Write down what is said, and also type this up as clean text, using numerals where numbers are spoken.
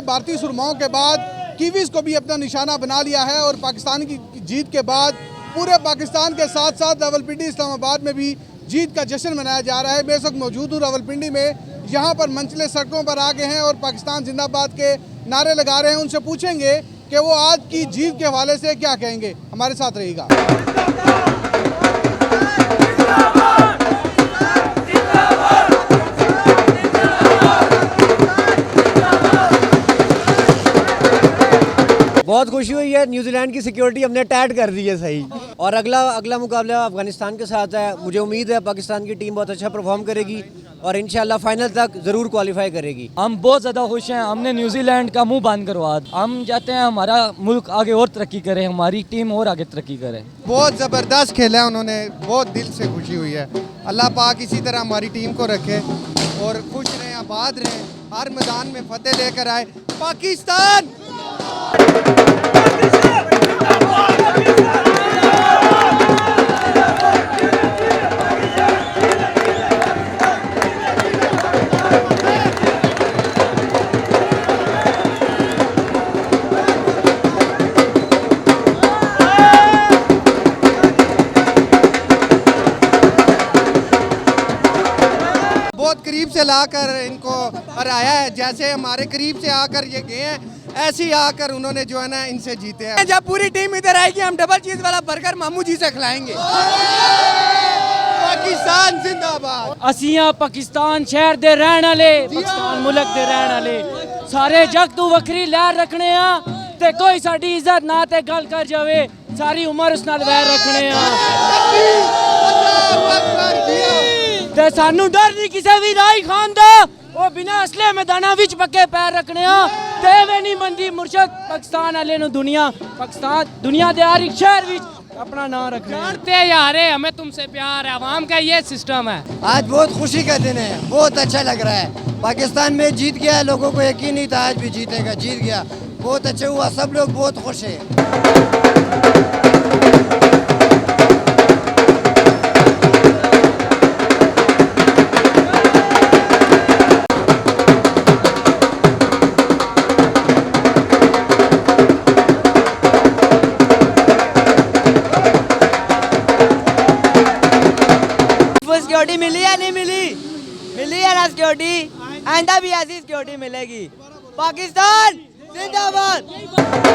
भारतीय सुरमाओं के बाद कीवीज को भी अपना निशाना बना लिया है और पाकिस्तान की जीत के बाद पूरे पाकिस्तान के साथ साथ रावलपिंडी इस्लामाबाद में भी जीत का जश्न मनाया जा रहा है। मैं इस वक्त मौजूद हूँ रावलपिंडी में, यहाँ पर मंचले सड़कों पर आ गए हैं और पाकिस्तान जिंदाबाद के नारे लगा रहे हैं। उनसे पूछेंगे कि वो आज की जीत के हवाले से क्या कहेंगे। हमारे साथ रहिएगा। बहुत खुशी हुई है। न्यूजीलैंड की सिक्योरिटी हमने टाइट कर दी है सही, और अगला मुकाबला अफगानिस्तान के साथ है। मुझे उम्मीद है पाकिस्तान की टीम बहुत अच्छा परफॉर्म करेगी और इंशाल्लाह फाइनल तक ज़रूर क्वालिफाई करेगी। हम बहुत ज़्यादा खुश हैं। हमने न्यूजीलैंड का मुंह बंद करवा दिया। हम चाहते हैं हमारा मुल्क आगे और तरक्की करे, हमारी टीम और आगे तरक्की करे। बहुत ज़बरदस्त खेला है उन्होंने, बहुत दिल से खुशी हुई है। अल्लाह पाक इसी तरह हमारी टीम को रखे और खुश रहें, आबाद रहें, हर मैदान में फतेह लेकर आए पाकिस्तान। बहुत करीब से लाकर इनको हराया है, जैसे हमारे करीब से आकर ये गए हैं ऐसे ही आकर उन्होंने जो है ना इनसे जीते हैं। जब पूरी टीम इधर आएगी हम डबल चीज वाला बर्गर मामू जी से खिलाएंगे। पाकिस्तान जिंदाबाद। असियां पाकिस्तान शहर दे रहने वाले, पाकिस्तान मुल्क दे रहने वाले सारे जग तू वखरी लहर रखने आ ते कोई साडी इज्जत ना ते गल कर जावे सारी उम्र उस नाल वैर रखने आ ते सानू डर नहीं किसी भी राई खान दा। वो बिना असले मैदाना विच पक्के पैर रखने आ ते वे नहीं मंदी मुर्शद पाकिस्तान वाले नु दुनिया दे हर एक शहर विच अपना नाम रखना। जानते यार हमें तुमसे प्यार है, आवाम का ये सिस्टम है। आज बहुत खुशी का दिन है, बहुत अच्छा लग रहा है। पाकिस्तान में जीत गया, लोगों को यकीन नहीं था आज भी जीतेगा, जीत गया, बहुत अच्छा हुआ, सब लोग बहुत खुश हैं। सिक्योरिटी मिली या नहीं मिली? मिली है ना सिक्योरिटी, आइंदा भी ऐसी सिक्योरिटी मिलेगी। पाकिस्तान जिंदाबाद।